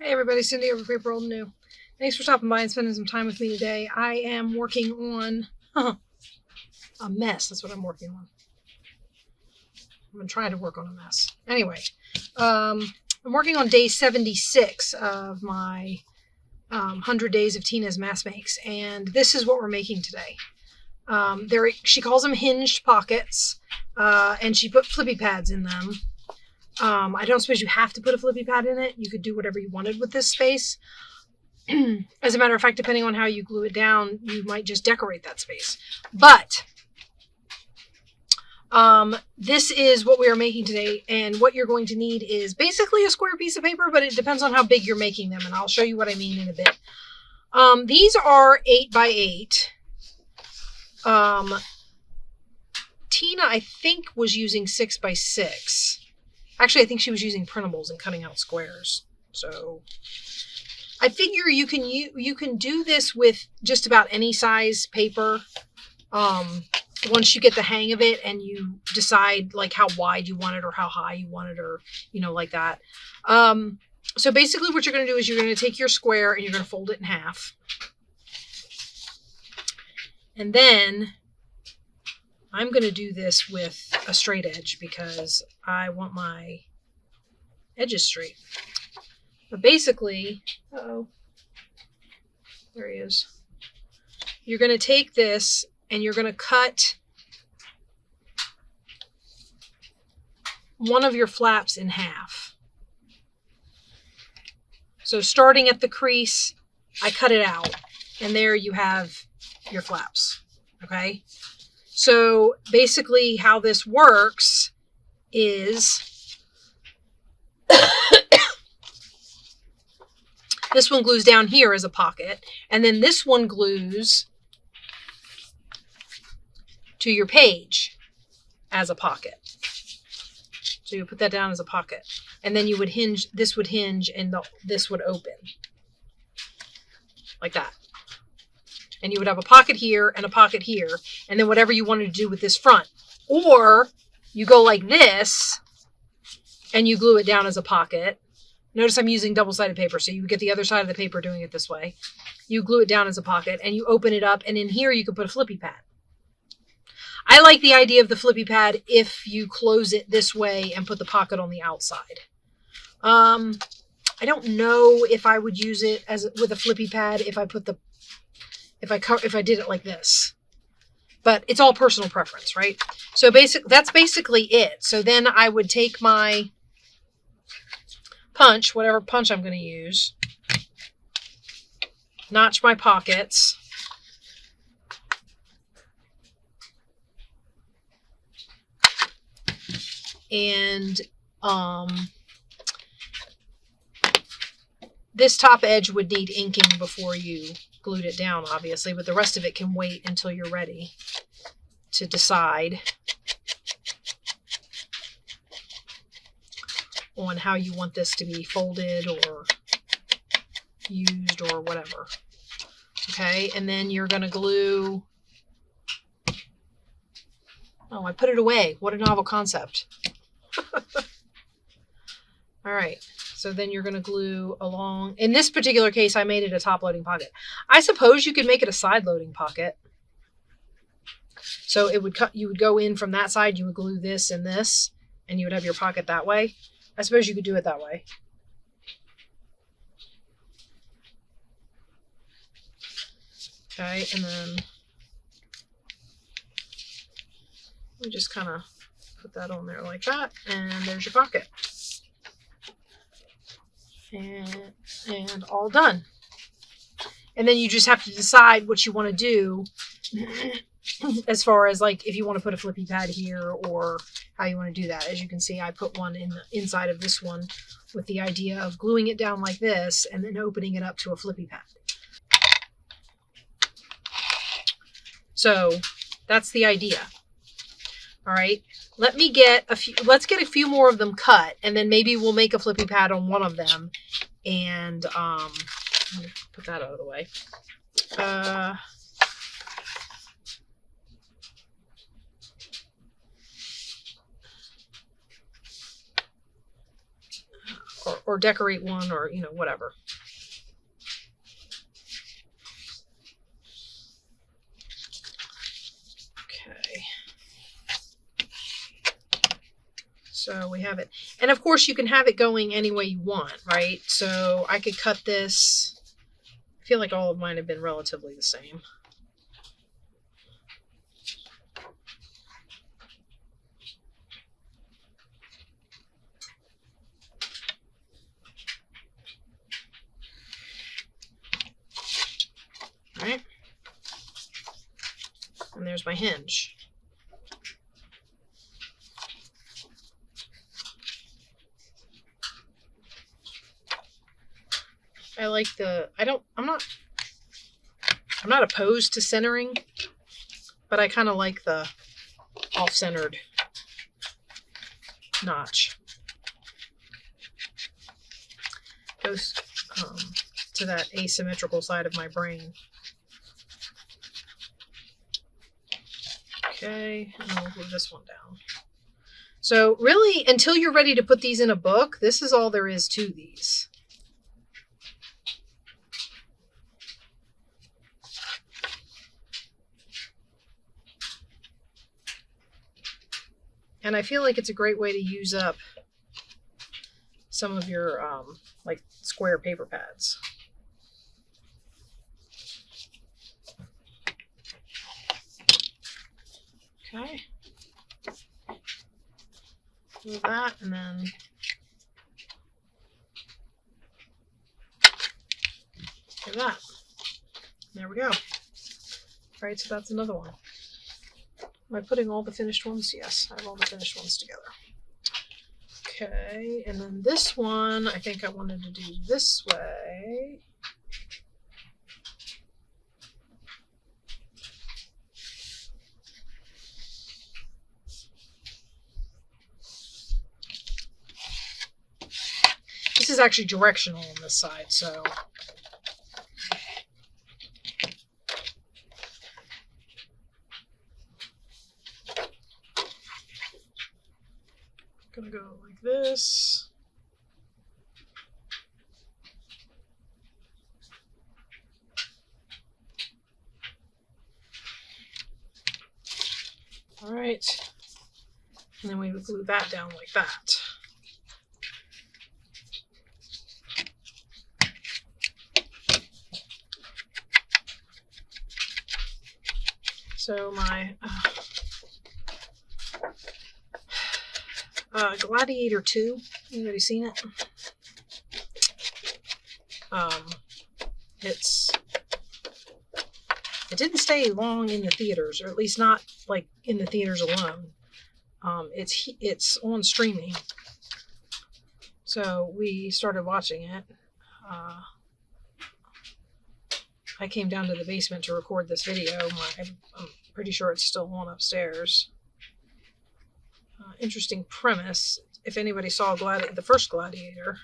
Hey everybody, Cindy over paper.old.new. Thanks for stopping by and spending some time with me today. I am working on a mess. That's what I'm working on. I've been trying to work on a mess. Anyway, I'm working on day 76 of my 100 days of Tina's mass makes, and this is what we're making today. She calls them hinged pockets, and she put flippy pads in them. I don't suppose you have to put a flippy pad in it. You could do whatever you wanted with this space. As a matter of fact, depending on how you glue it down, you might just decorate that space. But this is what we are making today, and what you're going to need is basically a square piece of paper, but it depends on how big you're making them, and I'll show you what I mean in a bit. These are 8 by 8. Tina, I think, was using 6 by 6. Actually, I think she was using printables and cutting out squares. So I figure you can do this with just about any size paper. Once you get the hang of it and you decide like how wide you want it or how high you want it, or like that. So basically what you're going to do is you're going to take your square and you're going to fold it in half. And then I'm going to do this with a straight edge because I want my edges straight. But basically, there he is. You're going to take this and you're going to cut one of your flaps in half. So starting at the crease, I cut it out, and there you have your flaps. Okay? So basically how this works is this one glues down here as a pocket, and then this one glues to your page as a pocket. So you put that down as a pocket, and then you would hinge, this would hinge, and this would open like that. And you would have a pocket here and a pocket here, and then whatever you wanted to do with this front. Or you go like this and you glue it down as a pocket. Notice I'm using double-sided paper, so you get the other side of the paper doing it this way. You glue it down as a pocket and you open it up, and in here you can put a flippy pad. I like the idea of the flippy pad if you close it this way and put the pocket on the outside. I don't know if I would use it with a flippy pad if I did it like this, but it's all personal preference, right? So that's basically it. So then I would take my punch, whatever punch I'm going to use, notch my pockets, and this top edge would need inking before you glued it down, obviously, but the rest of it can wait until you're ready to decide on how you want this to be folded or used or whatever. Okay, and then you're going to glue... Oh, I put it away. What a novel concept. All right. So then you're going to glue along. In this particular case, I made it a top-loading pocket. I suppose you could make it a side-loading pocket. So it would you would go in from that side, you would glue this and this, and you would have your pocket that way. I suppose you could do it that way. Okay, and then we just kind of put that on there like that, and there's your pocket. And all done. And then you just have to decide what you want to do as far as like if you want to put a flippy pad here or how you want to do that. As you can see, I put one in the inside of this one with the idea of gluing it down like this and then opening it up to a flippy pad. So that's the idea. All right, let's get a few more of them cut, and then maybe we'll make a flippy pad on one of them. And I'm gonna put that out of the way. or decorate one, or, you know, whatever. Okay. So we have it. And of course you can have it going any way you want, right? So I could cut this. I feel like all of mine have been relatively the same. Right? And there's my hinge. I like the, I'm not opposed to centering, but I kind of like the off-centered notch. Goes to that asymmetrical side of my brain. Okay, and we'll glue this one down. So really, until you're ready to put these in a book, this is all there is to these. And I feel like it's a great way to use up some of your like square paper pads. Okay. Do that, and then do that. There we go. All right, so that's another one. Am I putting all the finished ones? Yes, I have all the finished ones together. Okay, and then this one, I think I wanted to do this way. This is actually directional on this side, so gonna go like this. All right, and then we would glue that down like that. So my Gladiator 2, anybody seen it? It didn't stay long in the theaters, or at least not like in the theaters alone. It's on streaming, so we started watching it. I came down to the basement to record this video. I'm pretty sure it's still on upstairs. Interesting premise. If anybody saw the first Gladiator,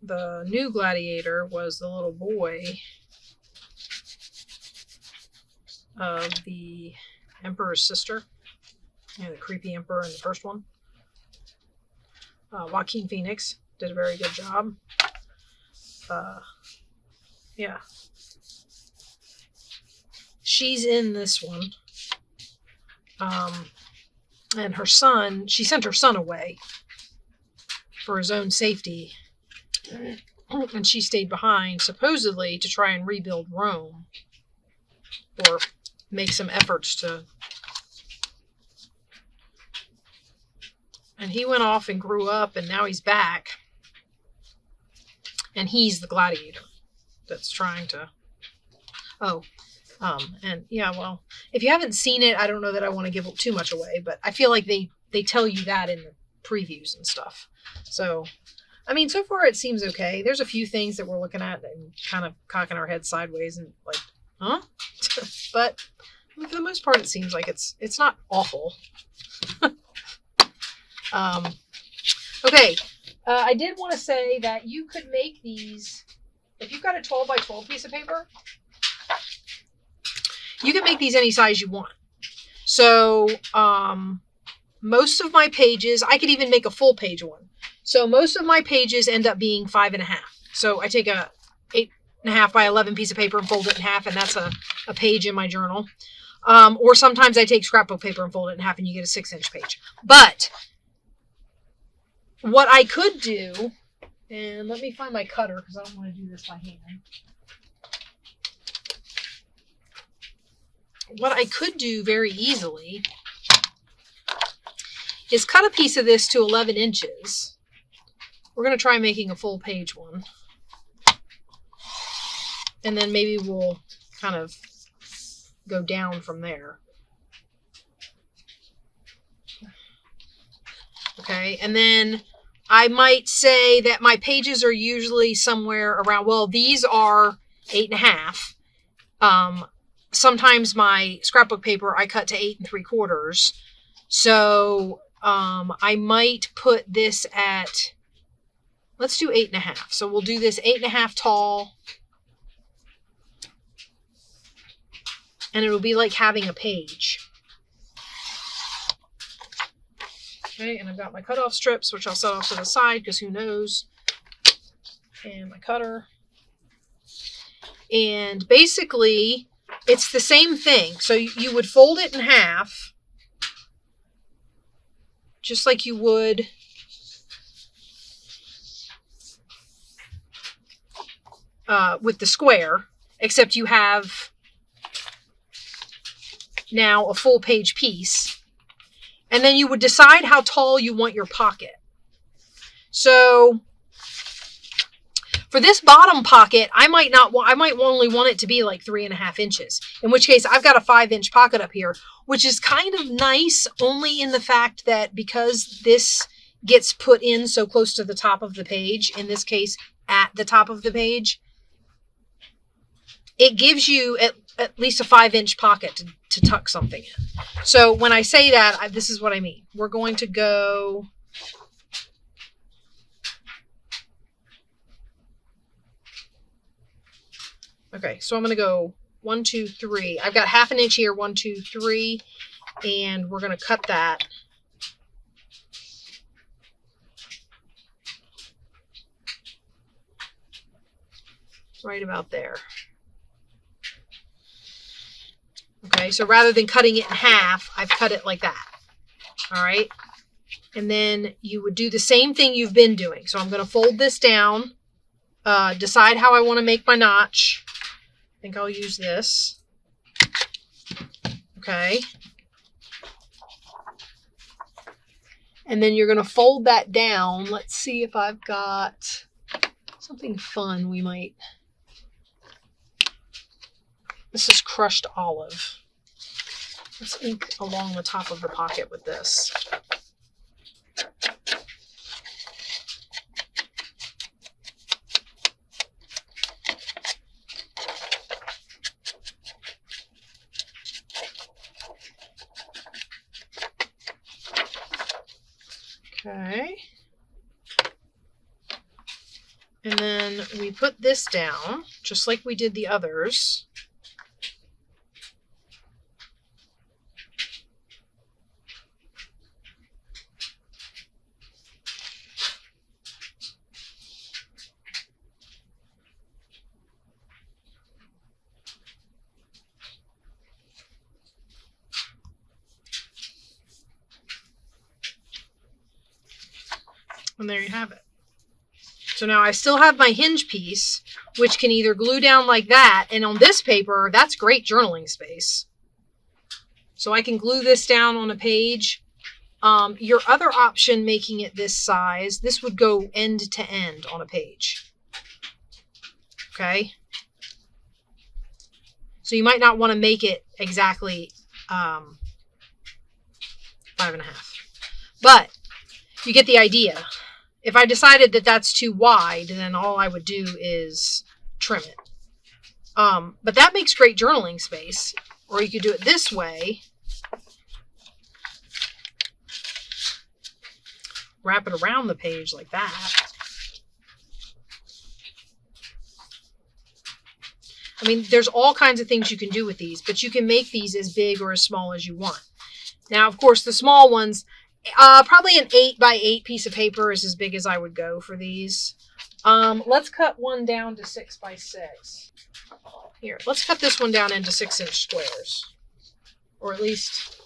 the new Gladiator was the little boy of the Emperor's sister, and the creepy Emperor in the first one. Joaquin Phoenix did a very good job. Yeah. She's in this one. And her son, she sent her son away for his own safety. And she stayed behind, supposedly, to try and rebuild Rome. Or make some efforts to. And he went off and grew up, and now he's back. And he's the gladiator that's trying to. And yeah, well, if you haven't seen it, I don't know that I want to give too much away, but I feel like they tell you that in the previews and stuff. So, I mean, so far it seems okay. There's a few things that we're looking at and kind of cocking our heads sideways and like, huh? But for the most part, it seems like it's not awful. Okay. I did want to say that you could make these, if you've got a 12 by 12 piece of paper, you can make these any size you want. So, most of my pages, I could even make a full page one. So most of my pages end up being 5.5. So I take a 8.5 by 11 piece of paper and fold it in half, and that's a page in my journal. Or sometimes I take scrapbook paper and fold it in half, and you get a 6-inch page. But what I could do, and let me find my cutter because I don't want to do this by hand. What I could do very easily is cut a piece of this to 11 inches. We're going to try making a full page one. And then maybe we'll kind of go down from there. Okay, and then I might say that my pages are usually somewhere around, well, these are 8.5. Sometimes my scrapbook paper I cut to 8 3/4. So I might put this at, let's do 8.5. So we'll do this 8.5 tall. And it'll be like having a page. Okay, and I've got my cutoff strips, which I'll set off to the side because who knows. And my cutter. And basically, it's the same thing. So you would fold it in half, just like you would with the square, except you have now a full page piece. And then you would decide how tall you want your pocket. So for this bottom pocket, I might only want it to be like 3.5 inches, in which case I've got a 5-inch pocket up here, which is kind of nice only in the fact that because this gets put in so close to the top of the page, in this case at the top of the page, it gives you at least a 5-inch pocket to tuck something in. So when I say that, this is what I mean. We're going to go okay, so I'm going to go 1, 2, 3. I've got 1/2 inch here, 1, 2, 3, and we're going to cut that. Right about there. Okay, so rather than cutting it in half, I've cut it like that. All right. And then you would do the same thing you've been doing. So I'm going to fold this down, decide how I want to make my notch. I think I'll use this. Okay. And then you're going to fold that down. Let's see if I've got something fun we might. This is crushed olive. Let's ink along the top of the pocket with this. Okay. And then we put this down, just like we did the others. And there you have it. So now I still have my hinge piece, which can either glue down like that, and on this paper, that's great journaling space. So I can glue this down on a page. Your other option, making it this size, this would go end to end on a page. Okay? So you might not want to make it exactly 5.5. But you get the idea. If I decided that that's too wide, then all I would do is trim it. But that makes great journaling space. Or you could do it this way. Wrap it around the page like that. I mean, there's all kinds of things you can do with these, but you can make these as big or as small as you want. Now, of course, the small ones, Probably an 8x8 piece of paper is as big as I would go for these. Let's cut one down to 6x6. Here, let's cut this one down into 6-inch squares. Or at least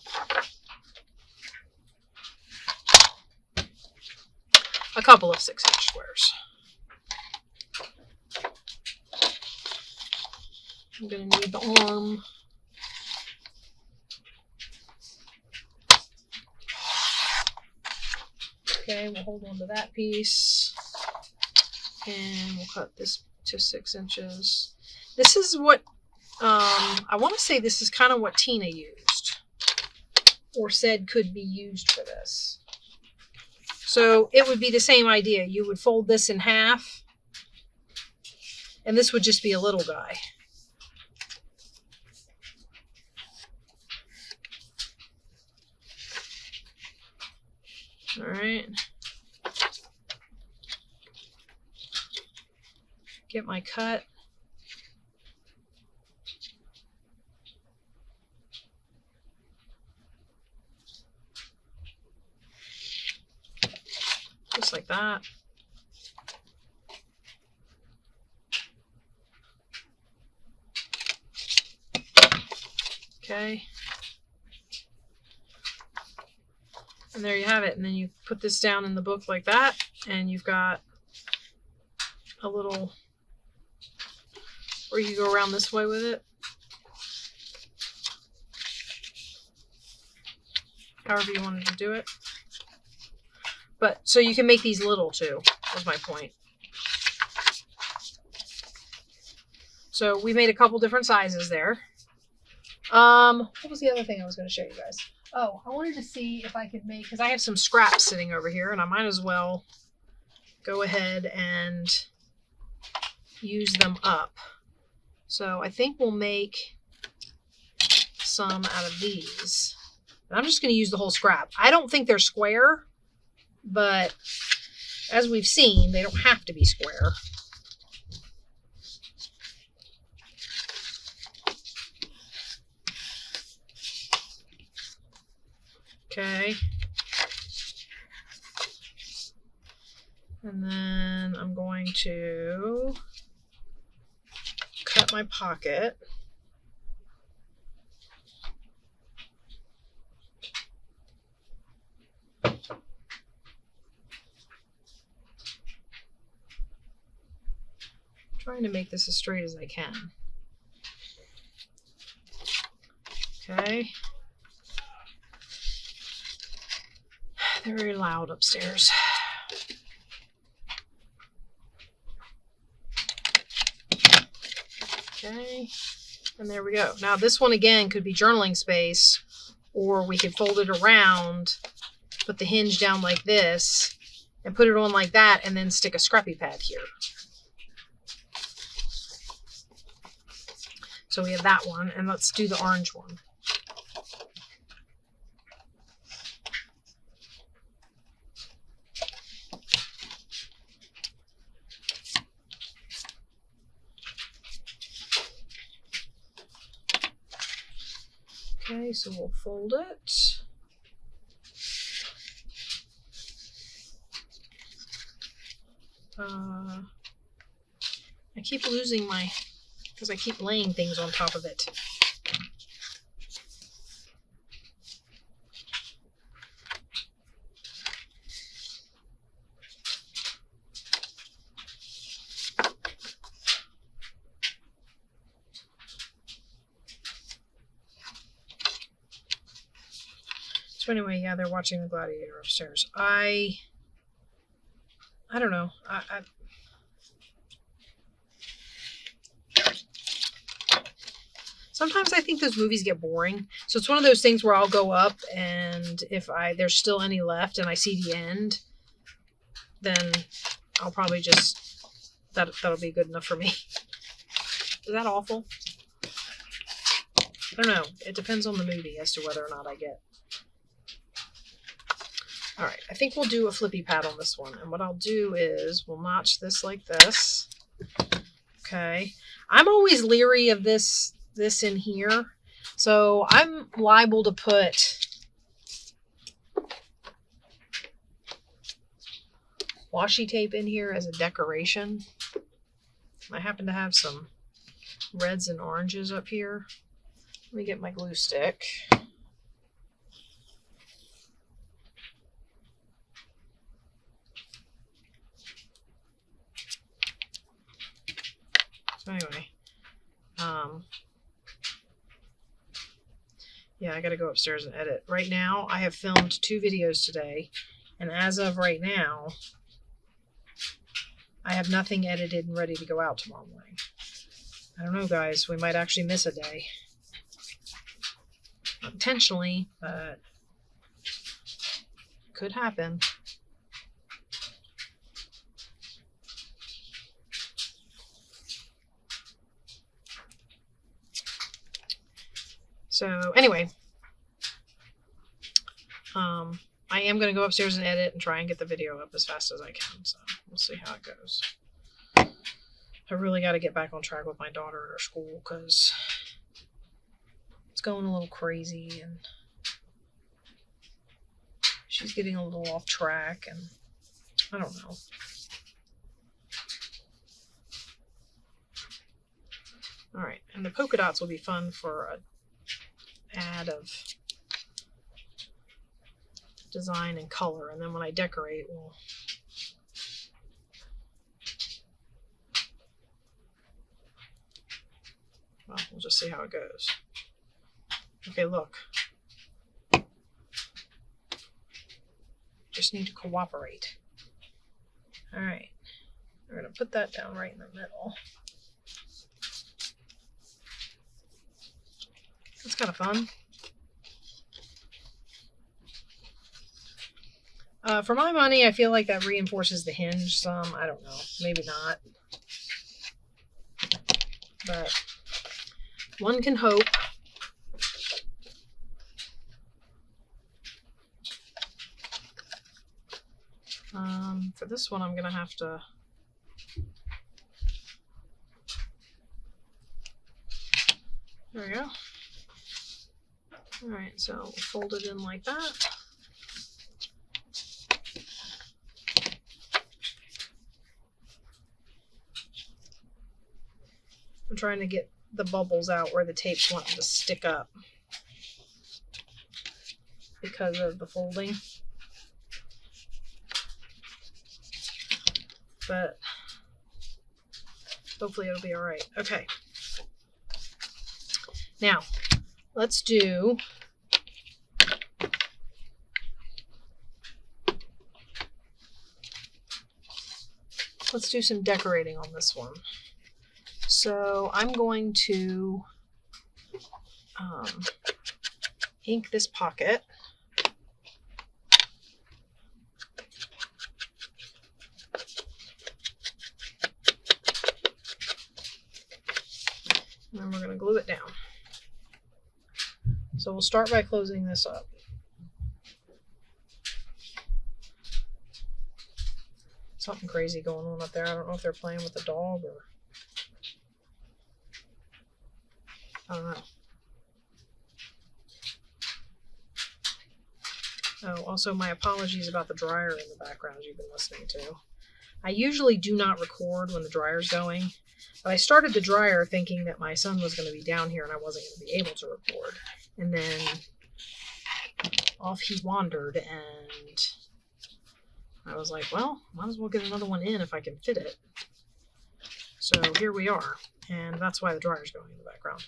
a couple of 6-inch squares. I'm going to need the arm. Okay, we'll hold on to that piece. And we'll cut this to 6 inches. This is what, I want to say this is kind of what Tina used. Or said could be used for this. So it would be the same idea. You would fold this in half. And this would just be a little guy. All right. Get my cut. Just like that. Okay. And there you have it. And then you put this down in the book like that, and you've got a little, or you go around this way with it. However you wanted to do it. But, so you can make these little too, was my point. So we made a couple different sizes there. What was the other thing I was going to show you guys? Oh, I wanted to see if I could make, because I have some scraps sitting over here, and I might as well go ahead and use them up. So I think we'll make some out of these. And I'm just going to use the whole scrap. I don't think they're square, but as we've seen, they don't have to be square. Okay. And then I'm going to cut my pocket. Trying to make this as straight as I can. Okay. They're very loud upstairs. Okay. And there we go. Now this one again could be journaling space, or we could fold it around, put the hinge down like this, and put it on like that, and then stick a scrappy pad here. So we have that one, and let's do the orange one. Okay, so we'll fold it. I keep losing my, because I keep laying things on top of it. So anyway, yeah, they're watching the Gladiator upstairs. I don't know. Sometimes I think those movies get boring. So it's one of those things where I'll go up, and if there's still any left and I see the end, then I'll probably just, that'll be good enough for me. Is that awful? I don't know. It depends on the movie as to whether or not I get. All right, I think we'll do a flippy pad on this one. And what I'll do is we'll notch this like this. Okay. I'm always leery of this in here. So I'm liable to put washi tape in here as a decoration. I happen to have some reds and oranges up here. Let me get my glue stick. So anyway, yeah, I gotta go upstairs and edit. Right now, I have filmed 2 videos today, and as of right now, I have nothing edited and ready to go out tomorrow morning. I don't know, guys. We might actually miss a day. Not intentionally, but could happen. So anyway, I am going to go upstairs and edit and try and get the video up as fast as I can. So we'll see how it goes. I really got to get back on track with my daughter at her school because it's going a little crazy and she's getting a little off track, and I don't know. All right, and the polka dots will be fun for a add of design and color, and then when I decorate, we'll just see how it goes. Okay, look. Just need to cooperate. All right, we're gonna put that down right in the middle. That's kind of fun. For my money, I feel like that reinforces the hinge some. I don't know. Maybe not. But one can hope. For this one, I'm going to have to... There we go. All right, so we'll fold it in like that. I'm trying to get the bubbles out where the tape's wanting to stick up because of the folding. But hopefully it'll be all right. Okay. Now, let's do some decorating on this one. So I'm going to ink this pocket. And then we're going to glue it down. So we'll start by closing this up. Something crazy going on up there. I don't know if they're playing with the dog or... I don't know. Oh, also my apologies about the dryer in the background you've been listening to. I usually do not record when the dryer's going, but I started the dryer thinking that my son was going to be down here and I wasn't going to be able to record. And then off he wandered, and I was like, well, might as well get another one in if I can fit it. So here we are, and that's why the dryer's going in the background.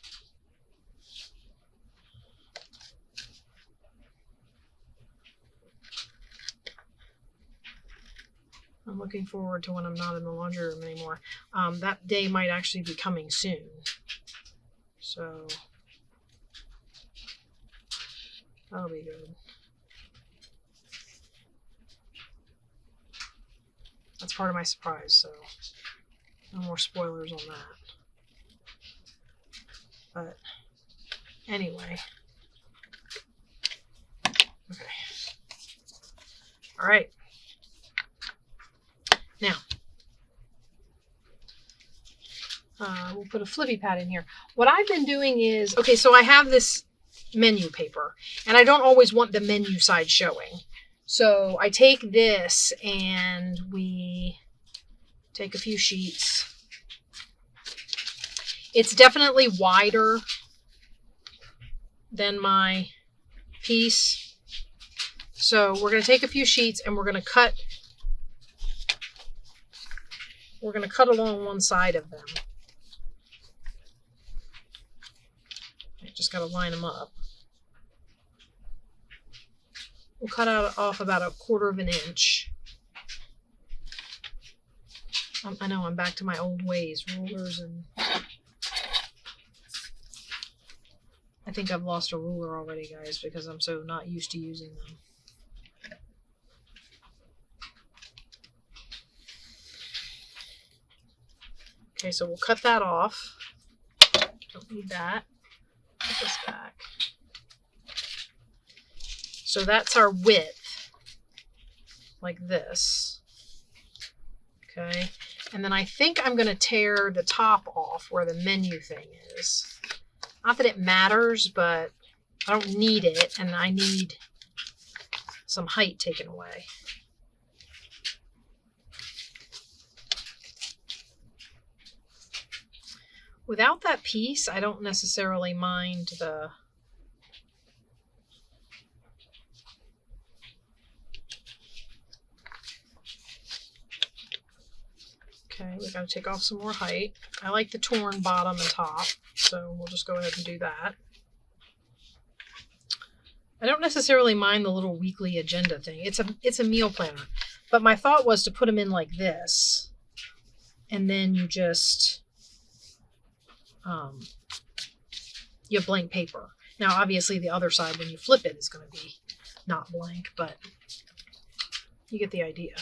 I'm looking forward to when I'm not in the laundry room anymore. That day might actually be coming soon. So that'll be good. That's part of my surprise, so no more spoilers on that. But anyway. Okay. All right. Now, we'll put a flippy pad in here. What I've been doing is, okay, so I have this menu paper, and I don't always want the menu side showing. So I take this and we take a few sheets. It's definitely wider than my piece. So we're going to take a few sheets and we're going to cut along one side of them. I just got to line them up. We'll cut off about 1/4 of an inch. I know I'm back to my old ways, rulers, and I think I've lost a ruler already, guys, because I'm so not used to using them. Okay, so we'll cut that off. Don't need that. Put this back. So that's our width, like this. Okay, and then I think I'm going to tear the top off where the menu thing is. Not that it matters, but I don't need it, and I need some height taken away. Without that piece, I don't necessarily mind the... Okay, we got to take off some more height. I like the torn bottom and top, so we'll just go ahead and do that. I don't necessarily mind the little weekly agenda thing. It's a meal planner. But my thought was to put them in like this. And then you just... you have blank paper. Now, obviously, the other side, when you flip it, is going to be not blank, but you get the idea.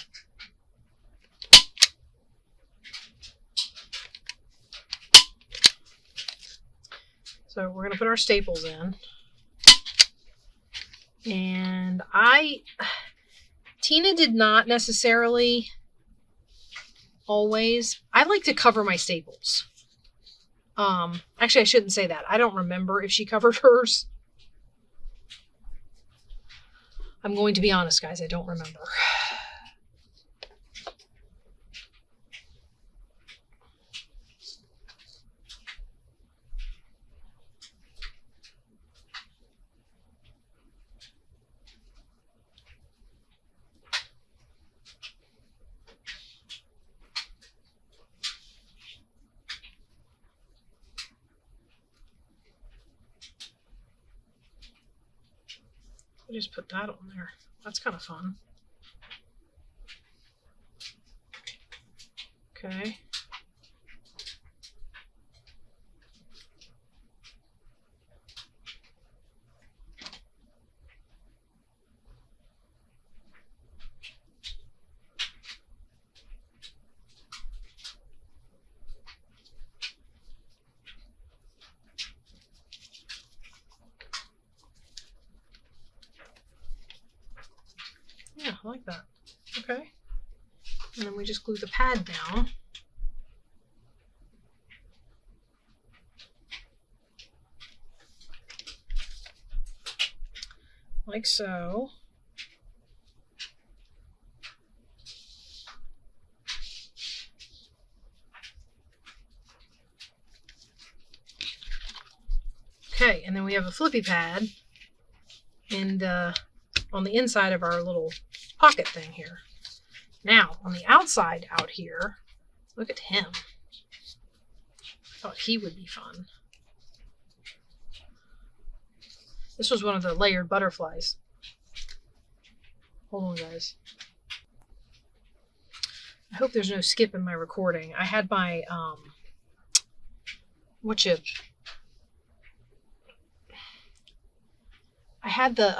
So we're going to put our staples in. And Tina did not necessarily always. I like to cover my staples. Actually, I shouldn't say that. I don't remember if she covered hers. I'm going to be honest, guys. I don't remember. I just put that on there. That's kind of fun. Okay. Yeah, I like that. Okay. And then we just glue the pad down. Like so. Okay, and then we have a flippy pad and on the inside of our little pocket thing here. Now, on the outside out here, look at him. I thought he would be fun. This was one of the layered butterflies. Hold on, guys. I hope there's no skip in my recording. I had my, I had the,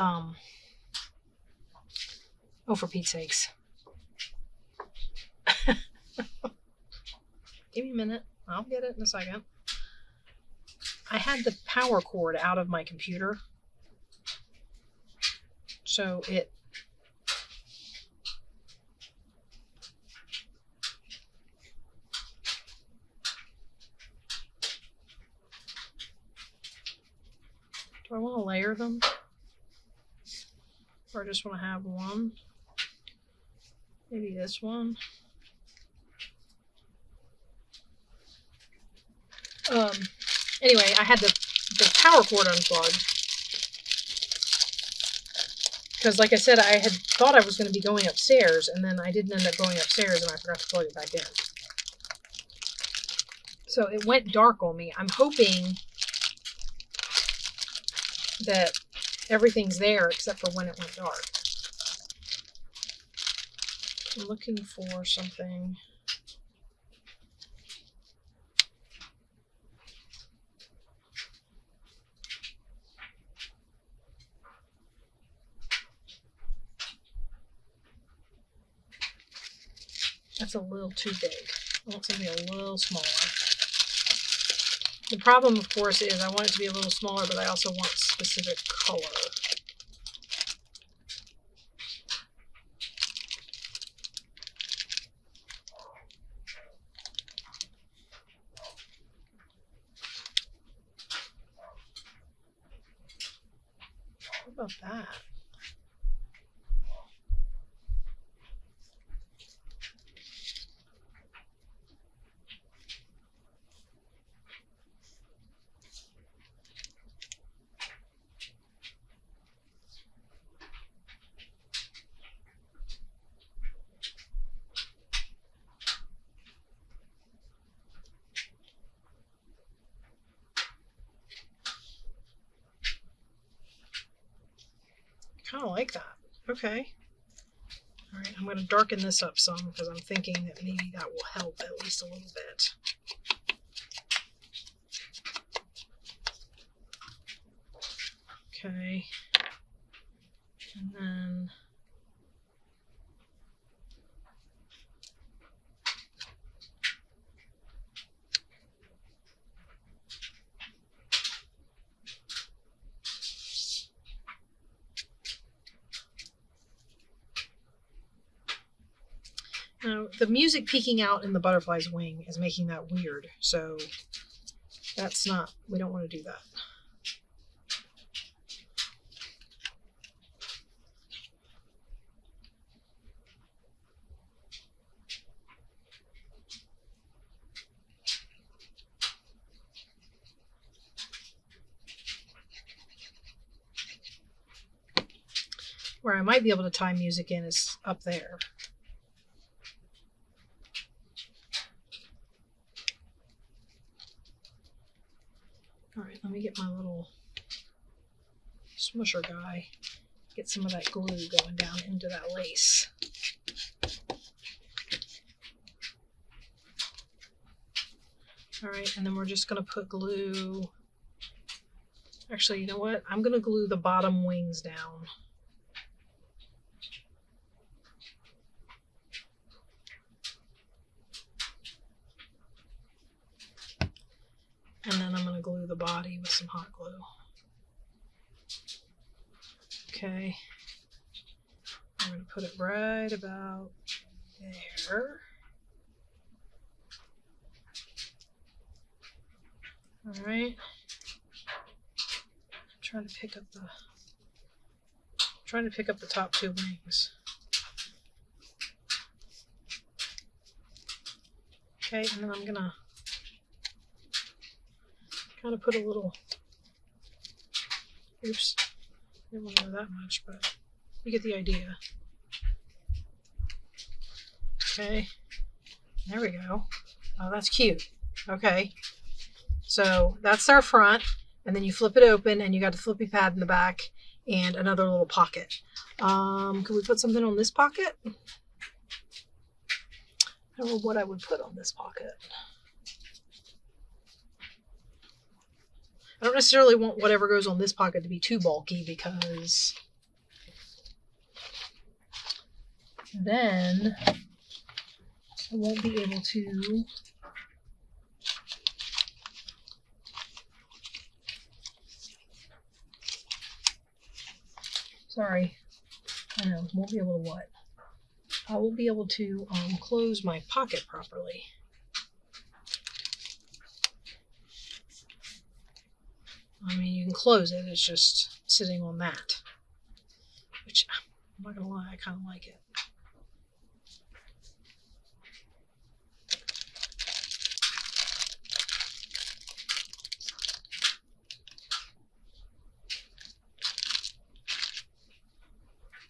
oh, for Pete's sakes. Give me a minute. I'll get it in a second. I had the power cord out of my computer. So it... Do I want to layer them? or I just want to have one. Maybe this one. Anyway, I had the power cord unplugged. Because like I said, I had thought I was going to be going upstairs, and then I didn't end up going upstairs, and I forgot to plug it back in. So it went dark on me. I'm hoping that everything's there except for when it went dark. I'm looking for something. That's a little too big. I want something a little smaller. The problem, of course, is I want it to be a little smaller, but I also want specific color. What about that? Kind of like that. Okay. All right, I'm going to darken this up some because I'm thinking that maybe that will help at least a little bit. Okay. And then now, the music peeking out in the butterfly's wing is making that weird, so that's not, we don't want to do that. Where I might be able to tie music in is up there. All right, let me get my little smusher guy. Get some of that glue going down into that lace. All right, and then we're just going to put glue. Actually, you know what? I'm going to glue the bottom wings down. And then I'm going to glue the body with some hot glue. Okay. I'm going to put it right about there. All right. Trying to pick up the top two wings. Okay, and then I'm gonna kind of put a little, oops, didn't want to go that much, but you get the idea. Okay, there we go. Oh, that's cute. Okay, so that's our front, and then you flip it open and you got the flippy pad in the back and another little pocket. Could we put something on this pocket? I don't know what I would put on this pocket. I don't necessarily want whatever goes on this pocket to be too bulky because then I won't be able to I know, won't be able to what? I won't be able to close my pocket properly. I mean, you can close it, it's just sitting on that. Which, I'm not gonna lie, I kind of like it.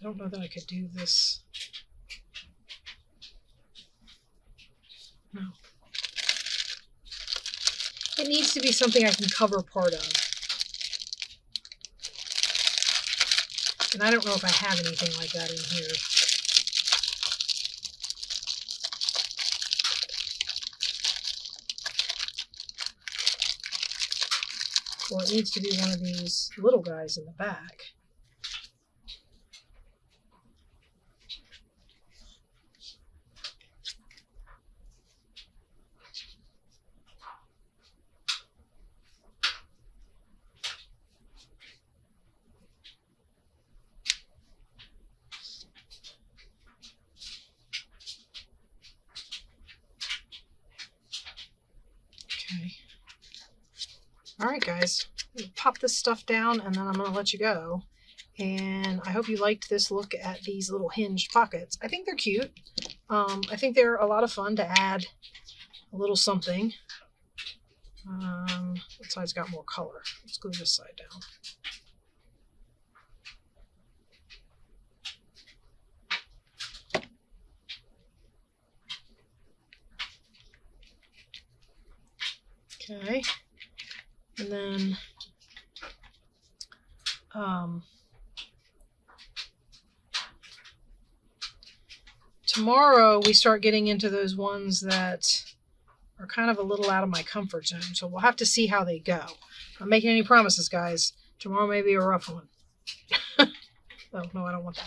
I don't know that I could do this. No. It needs to be something I can cover part of. And I don't know if I have anything like that in here. Well, it needs to be one of these little guys in the back. Okay. All right, guys. Pop this stuff down and then I'm going to let you go. And I hope you liked this look at these little hinged pockets. I think they're cute. I think they're a lot of fun to add a little something. That side's got more color. Let's glue this side down. Okay. And then tomorrow we start getting into those ones that are kind of a little out of my comfort zone. So we'll have to see how they go. I'm not making any promises, guys. Tomorrow may be a rough one. Oh, no, I don't want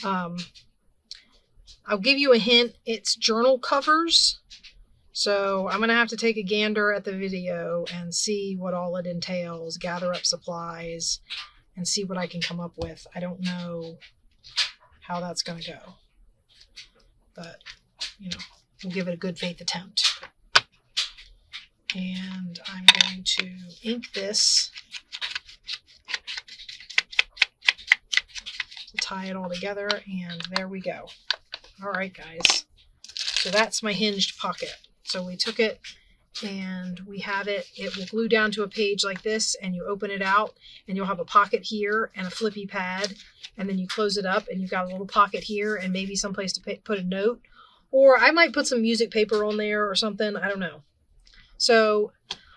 that. I'll give you a hint. It's journal covers. So I'm going to have to take a gander at the video and see what all it entails, gather up supplies, and see what I can come up with. I don't know how that's going to go. But, you know, we'll give it a good faith attempt. And I'm going to ink this to tie it all together, and there we go. All right, guys. So that's my hinged pocket. So we took it and we have it. It will glue down to a page like this, and you open it out, and you'll have a pocket here and a flippy pad, and then you close it up, and you've got a little pocket here and maybe someplace to put a note. Or I might put some music paper on there or something. I don't know. So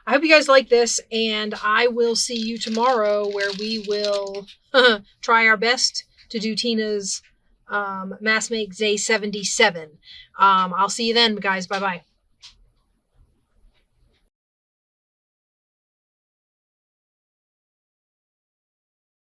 I hope you guys like this, and I will see you tomorrow where we will try our best to do Tina's Mass Make Day 77. I'll see you then, guys. Bye-bye.